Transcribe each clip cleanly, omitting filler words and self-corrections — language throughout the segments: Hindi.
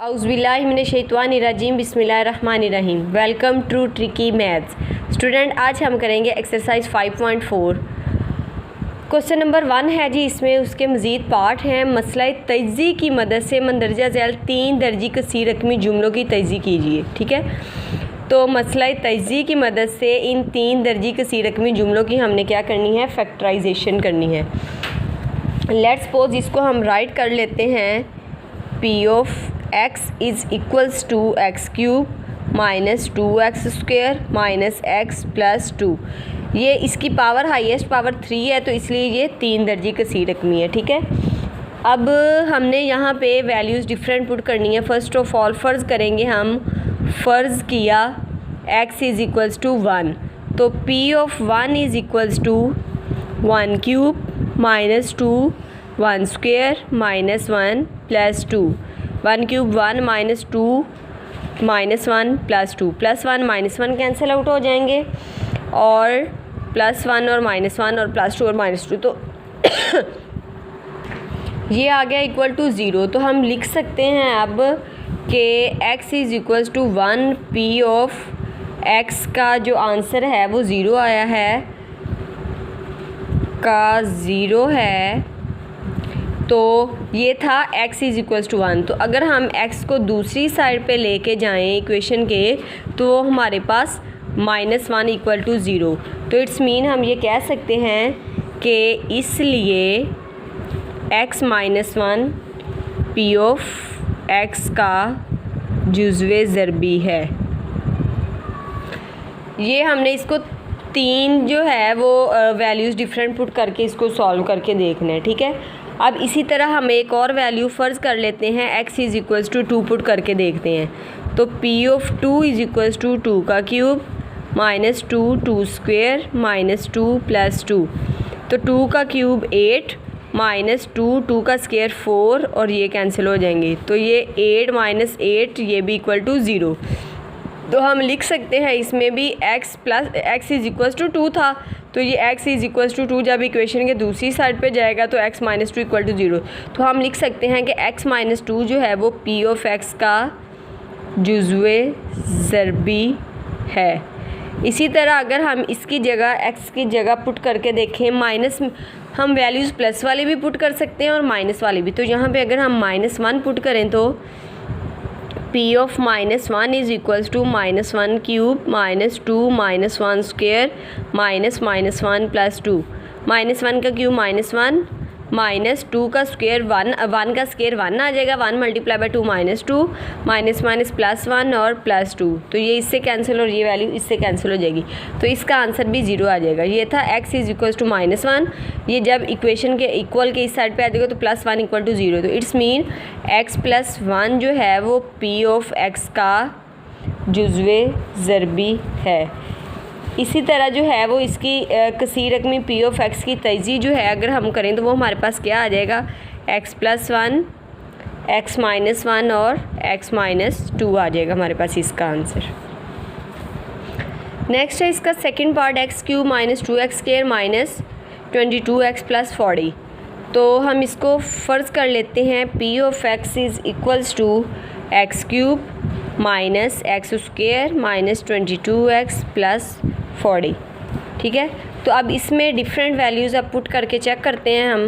औज़ुबिल्लाहिमिनश्शैतानिर्रजीम बिस्मिल्लाहिर्रहमानिर्रहीम। Welcome to tricky maths. Student, आज हम करेंगे एक्सरसाइज 5.4। क्वेश्चन नंबर 1 है जी। इसमें उसके मज़ीद पार्ट हैं। मसला तजज़ी की मदद से मंदरजा झैल 3 दर्जी कसीर रकमी जुमलों की तजज़ी कीजिए। ठीक है, तो मसला तजज़ी की मदद से इन 3 दर्जी कसीर रकमी जुमलों की हमने क्या करनी है, फैक्टराइजेशन करनी है। लेट्स सपोज इसको हम राइट कर लेते हैं। P of x is equals to x cube minus 2x square minus x plus 2। ये इसकी पावर हाईएस्ट पावर 3 है, तो इसलिए ये 3 दर्जी कसीर रकमी है। ठीक है, अब हमने यहाँ पे वैल्यूज़ डिफरेंट पुट करनी है। फ़र्स्ट ऑफ ऑल फ़र्ज़ करेंगे हम, फ़र्ज़ किया x इज़ इक्वल्स टू 1, तो p of 1 is equals to 1 cube minus 2 1 square minus 1 plus 2। 1 cube 1 minus 2 minus 1 plus 2 plus 1 minus 1 cancel out हो जाएंगे, और प्लस 1 और माइनस 1 और प्लस 2 और माइनस 2, तो ये आ गया इक्वल टू 0। तो हम लिख सकते हैं अब कि x is equals to 1, p of x का जो आंसर है वो 0 आया है, का 0 है। तो ये था x इज़ इक्वल्स टू 1। तो अगर हम x को दूसरी साइड पे लेके जाएं इक्वेशन के, तो हमारे पास -1 इक्वल टू 0। तो इट्स मीन हम ये कह सकते हैं कि इसलिए x minus 1 p of x का जुज़्वे ज़रबी है। ये हमने इसको 3 जो है वो वैल्यूज़ डिफरेंट पुट करके इसको सॉल्व करके देखना है। ठीक है, अब इसी तरह हम एक और वैल्यू फ़र्ज़ कर लेते हैं, x is equals to 2 put करके देखते हैं। तो p of 2 is equals to 2 का cube minus 2 2 square minus 2 plus 2। तो 2 का क्यूब 8 माइनस 2 2 का स्क्वेयर 4, और ये कैंसिल हो जाएंगे। तो ये 8 माइनस 8 ये भी इक्वल टू 0। तो हम लिख सकते हैं इसमें भी x इज़ इक्वल्स टू 2 था, तो ये x इज़ इक्वल्स टू 2 जब इक्वेशन के दूसरी साइड पे जाएगा तो x माइनस 2 इक्वल टू 0। तो हम लिख सकते हैं कि x माइनस 2 जो है वो p ऑफ x का जुज़्वे ज़रबी है। इसी तरह अगर हम इसकी जगह x की जगह पुट करके देखें, माइनस हम वैल्यूज़ प्लस वाली भी पुट कर सकते हैं और माइनस वाली भी। तो यहाँ पे अगर हम -1 पुट करें तो p of -1 is equals to -1 cube minus 2 minus 1 square minus 1 plus 2। -1 का क्यूब -1 माइनस 2 का स्क्वेयर 1 का स्क्वेयर 1 आ जाएगा, 1 multiply by 2 -2 minus minus plus 1 और प्लस 2। तो ये इससे कैंसिल और ये वैल्यू इससे कैंसिल हो जाएगी, तो इसका आंसर भी 0 आ जाएगा। ये था x इज़ इक्वल्स टू -1। ये जब इक्वेशन के इक्वल के इस साइड पे आ जाएगा तो +1 इक्वल टू 0। तो इट्स मीन x प्लस 1 जो है वो p ऑफ x का जुज़्वे ज़रबी है। इसी तरह जो है वो इसकी कसीर रकमी p ऑफ x की तजज़ी जो है अगर हम करें तो वो हमारे पास क्या आ जाएगा, x प्लस 1 x माइनस 1 और x माइनस 2 आ जाएगा हमारे पास इसका आंसर। नेक्स्ट है इसका second part, x cube minus 2x square minus 22x plus 40। तो हम इसको फ़र्ज़ कर लेते हैं p of x is equals to x cube minus x square minus 22x plus 40। ठीक है, तो अब इसमें डिफरेंट वैल्यूज़ अब पुट करके चेक करते हैं हम।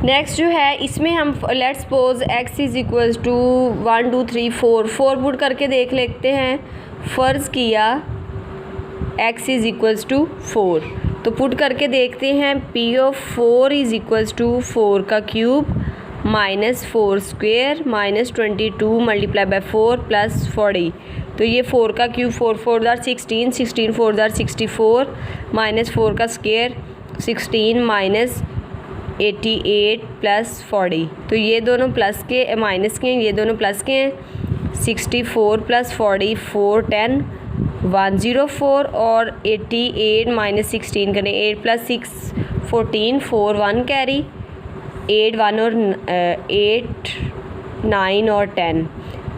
नेक्स्ट जो है इसमें हम let's suppose x is equals to 1 2 3 4 put करके देख लेते हैं। फ़र्ज़ किया x इज़ इक्वल्स टू 4, तो पुट करके देखते हैं p of 4 is equals to 4 का cube minus 4 square minus 22 multiply by 4 plus 40। तो ये 4 का क्यूब 4 4 = 16 16 4 = 64 माइनस 4 का स्क्वेयर 16 माइनस 88 प्लस 40। तो ये दोनों प्लस के माइनस के हैं, ये दोनों प्लस के हैं। 64 प्लस 40 410 104, और 88 माइनस 16 करें 8 प्लस 6 14 4 1 कैरी 8 1 और 8 9 और 10।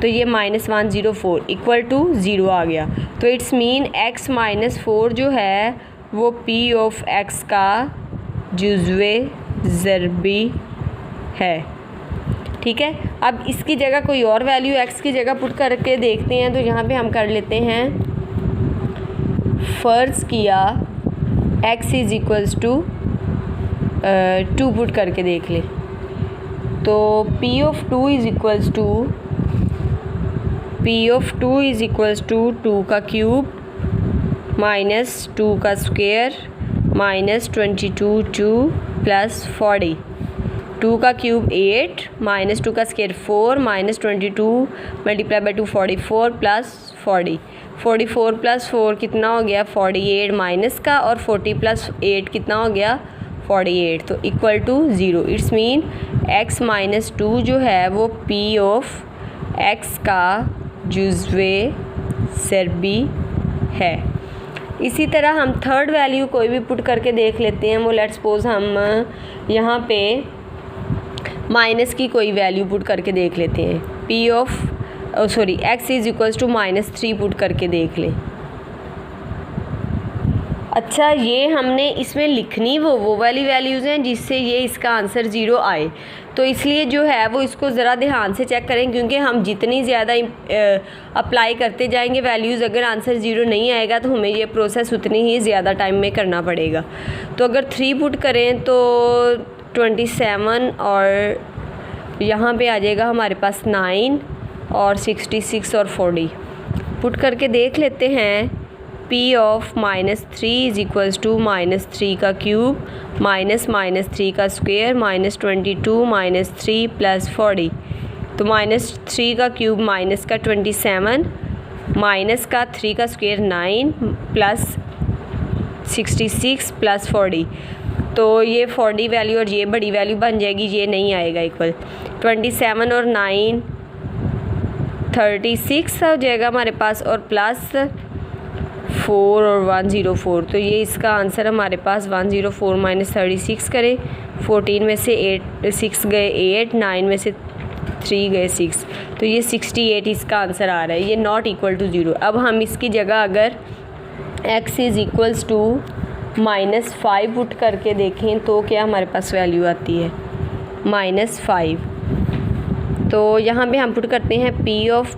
तो ये -104 इक्वल टू 0 आ गया। तो इट्स मीन x माइनस 4 जो है वो p ऑफ x का जुज़्वे ज़रबी है। ठीक है। अब इसकी जगह कोई और वैल्यू x की जगह पुट करके देखते हैं। तो यहाँ पे हम कर लेते हैं, फ़र्ज़ किया x is equals to 2 put करके देख ले। तो p of 2 is equals to 2 का क्यूब माइनस 2 का स्क्वायर माइनस 22 2 प्लस 40। 2 का क्यूब 8 माइनस 2 का square 4 minus 22 multiply by 2 44 plus 40। 44 plus 4 कितना हो गया 48 माइनस का, और 40 प्लस 8 कितना हो गया 48। तो equal to 0। It's mean x minus 2 जो है वो p ऑफ x का जुज़वे ज़रबी है। इसी तरह हम थर्ड वैल्यू कोई भी पुट करके देख लेते हैं। वो लेट्स सपोज हम यहाँ पे माइनस की कोई वैल्यू पुट करके देख लेते हैं। p of x is equals to -3 put करके देख लें। अच्छा, ये हमने इसमें लिखनी वो वाली वैल्यूज़ हैं जिससे ये इसका आंसर 0 आए। तो इसलिए जो है वो इसको ज़रा ध्यान से चेक करें, क्योंकि हम जितनी ज़्यादा अप्लाई करते जाएंगे वैल्यूज़, अगर आंसर 0 नहीं आएगा तो हमें ये प्रोसेस उतनी ही ज़्यादा टाइम में करना पड़ेगा। तो अगर 3 पुट करें तो 27 और यहाँ पे आ जाएगा हमारे पास 9 और 66 और 40 पुट करके देख लेते हैं। p of -3 is equals to -3 का क्यूब माइनस -3 का स्क्वायर माइनस 22 माइनस 3 प्लस 40। तो -3 का क्यूब माइनस का 27 माइनस का 3 का स्क्वायर 9 प्लस 66 प्लस 40। तो ये 40 वैल्यू और ये बड़ी वैल्यू बन जाएगी, ये नहीं आएगा इक्वल। 27 और 9 36 हो जाएगा हमारे पास, और प्लस 4 और 104। तो ये इसका आंसर हमारे पास 104 माइनस 36 करें। 14 में से 6 गए 8, 9 में से 3 गए 6, तो ये 68 इसका आंसर आ रहा है। ये नॉट इक्वल टू 0। अब हम इसकी जगह अगर x is equals to -5 put करके देखें तो क्या हमारे पास वैल्यू आती है -5। तो यहाँ पे हम पुट करते हैं p ऑफ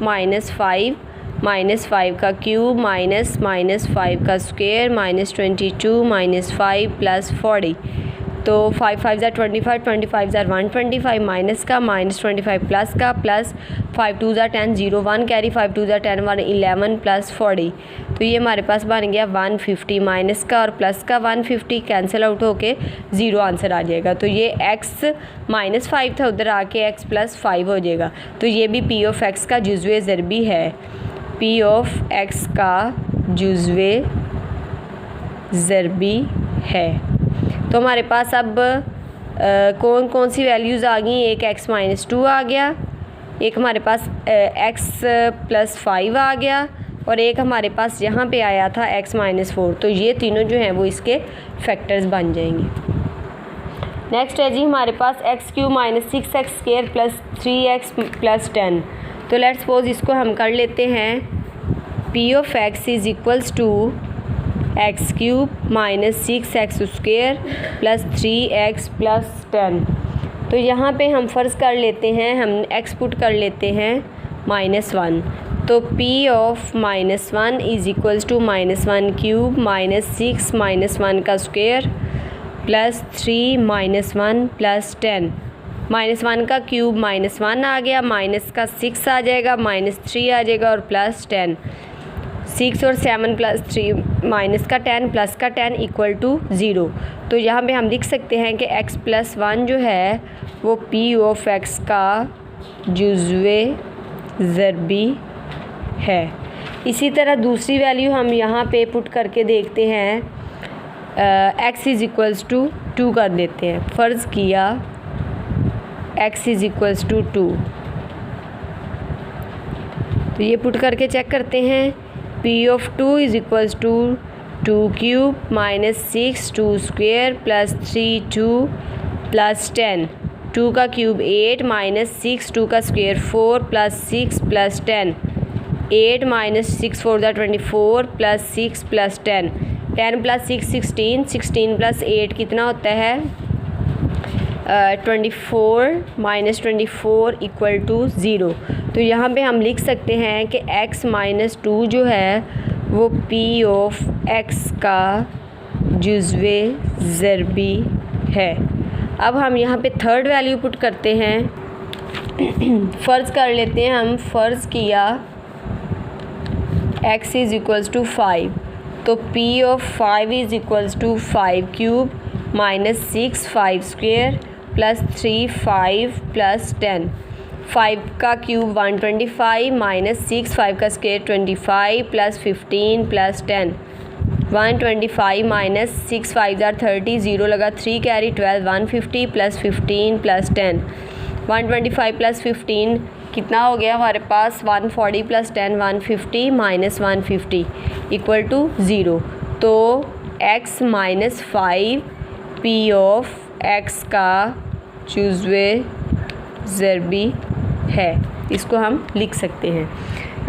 -5 का क्यूब माइनस 5 का स्क्वायर माइनस 22 माइनस 5 प्लस 40। तो 5 5 ज़ा 25, 25 ज़ा 125 माइनस का माइनस 25 प्लस का प्लस 5 2 ज़ा 10 0 1 कैरी 5 2 ज़ा 10 1 11 प्लस 40। तो ये हमारे पास बन गया 150 माइनस का और प्लस का 150 कैंसिल आउट होके 0 आंसर आ जाएगा। तो ये x -5 था, उधर आके x +5 हो जाएगा। तो ये भी p ऑफ x का जुज़वे ज़रबी है। p ऑफ x का जुज़वे ज़रबी है। तो हमारे पास अब कौन कौन सी वैल्यूज़ आ गई। एक x -2 आ गया, एक हमारे पास x +5 आ गया, और एक हमारे पास यहाँ पे आया था x -4। तो ये तीनों जो हैं वो इसके फैक्टर्स बन जाएंगे। नेक्स्ट है जी हमारे पास x³ - 6x² + 3x + 10। तो लेट्स सपोज इसको हम कर लेते हैं। p of x is equals to x³ - 6x² + 3x + 10। तो यहाँ पे हम फ़र्ज़ कर लेते हैं, हम x पुट कर लेते हैं -1। तो p of -1 is equals to -1³ - 6 -1 का स्क्वायर प्लस 3 -1 + 10। -1 का क्यूब -1 आ गया, माइनस का 6 आ जाएगा, -3 आ जाएगा और प्लस 10। 6 और 7 प्लस 3 माइनस का 10 प्लस का 10 इक्वल टू 0। तो यहाँ पे हम लिख सकते हैं कि x +1 जो है वो p ऑफ x का जुज़वे ज़रबी है। इसी तरह दूसरी वैल्यू हम यहाँ पे पुट करके देखते हैं। x इज़ इक्वल्स टू 2 कर देते हैं। फ़र्ज़ किया x इज़ इक्वल्स टू 2। तो ये पुट करके चेक करते हैं। p of 2 is equals to 2³ - 6 2² + 3 2 + 10। 2 का क्यूब 8 - 6 2 का स्क्वायर 4 + 6 + 10। 8 - 6 4 ज़ा 24 + 6 + 10। 10 + 6 16, 16 + 8 कितना होता है 24 माइनस 24 इक्वल टू 0। तो यहाँ पे हम लिख सकते हैं कि x माइनस 2 जो है वो p ऑफ x का जुज़्वे ज़रबी है। अब हम यहाँ पे थर्ड वैल्यू पुट करते हैं। फ़र्ज़ कर लेते हैं, हम फ़र्ज़ किया x इज़ इक्वल्स टू 5, तो p of 5 is equals to 5 cube minus 6 5 square plus 3 5 plus 10। 5 का क्यूब 125 माइनस 6 5 का स्क्वेयर 25 प्लस 15 प्लस 10। 125 माइनस 6 5 ज़ार 30, 0 लगा 3 कैरी 12 150 प्लस 15 प्लस 10। 125 प्लस 15 कितना हो गया हमारे पास 140 प्लस 10 150 माइनस 150 इक्वल टू 0। तो x minus 5 p of x का जुज़्वे ज़रबी है, इसको हम लिख सकते हैं।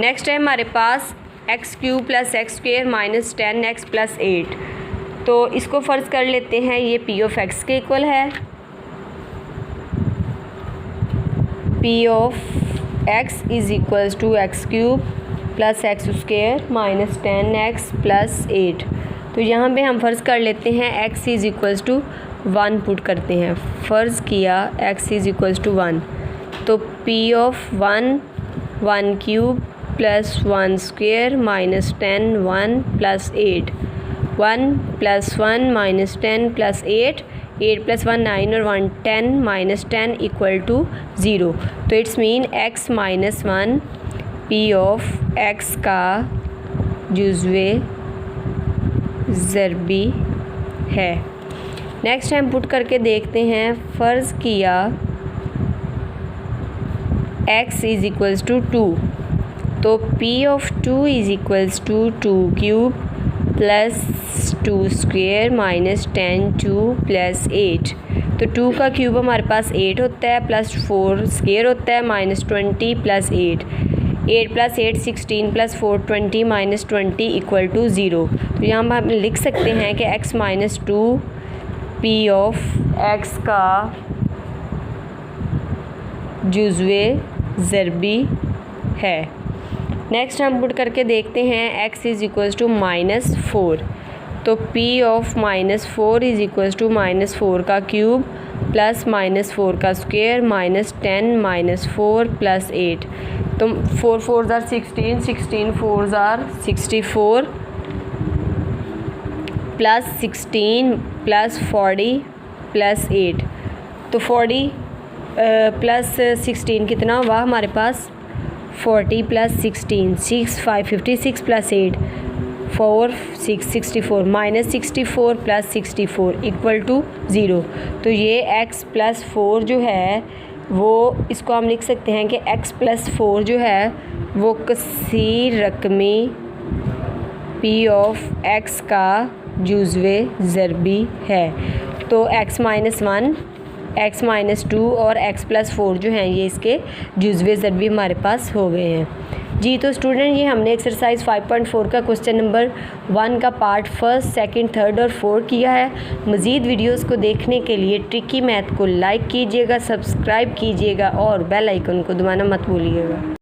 नेक्स्ट है हमारे पास X cube plus X square minus 10x plus 8। तो इसको फ़र्ज़ कर लेते हैं ये p ऑफ x के इक्वल है। p of x is equals to x cube plus X square minus 10x plus 8। तो यहाँ पे हम फ़र्ज़ कर लेते हैं x is equals to 1 put करते हैं। फ़र्ज़ किया x इज़ इक्वल्स टू 1, तो p of 1 cube plus 1 square minus 10 1 plus 8। 1 plus 1 minus 10 plus 8 plus 1 9 और 1 10 माइनस 10 इक्वल टू 0। तो it's mean x minus 1 p of x का जुज़्वे ज़रबी है। नेक्स्ट हम पुट करके देखते हैं। फ़र्ज़ किया x इज़ इक्वल्स टू 2, तो p of 2 is equals to 2 cube plus 2 square minus 10 2 plus 8। तो 2 का क्यूब हमारे पास 8 होता है प्लस 4 स्क्वेयर होता है minus 20 plus 8 plus 8 16 plus 4 20 minus 20 equal to 0। तो यहाँ हम लिख सकते हैं कि x minus 2 p of x का जुज़्वे ज़रबी है। नेक्स्ट हम पुट करके देखते हैं x is equals to minus 4, तो p of minus 4 is equals to minus 4 का क्यूब प्लस माइनस 4 का स्क्वेयर माइनस 10 माइनस 4 प्लस 8। तो 4 4 ज़ार 16 16 4 ज़ार 64 प्लस 16 प्लस 40 प्लस 8। तो 40 प्लस 16 कितना हुआ हमारे पास 40 plus 16 6 5 56 plus 8 4 6 64 minus 64 plus 64 equal to 0। तो ये x प्लस 4 जो है वो इसको हम लिख सकते हैं कि x प्लस 4 जो है वो कसीर रकमी p ऑफ x का जुज़्वे ज़रबी है। तो x माइनस 1 x माइनस 2 और x प्लस 4 जो हैं ये इसके जुज़्वे ज़रबी हमारे पास हो गए हैं। जी तो स्टूडेंट ये हमने एक्सरसाइज 5.4 का क्वेश्चन नंबर 1 का पार्ट 1, 2, 3 और 4 किया है। मज़ीद वीडियोस को देखने के लिए ट्रिकी मैथ को लाइक कीजिएगा, सब्सक्राइब कीजिएगा और बेल आइकन को दबाना मत भूलिएगा।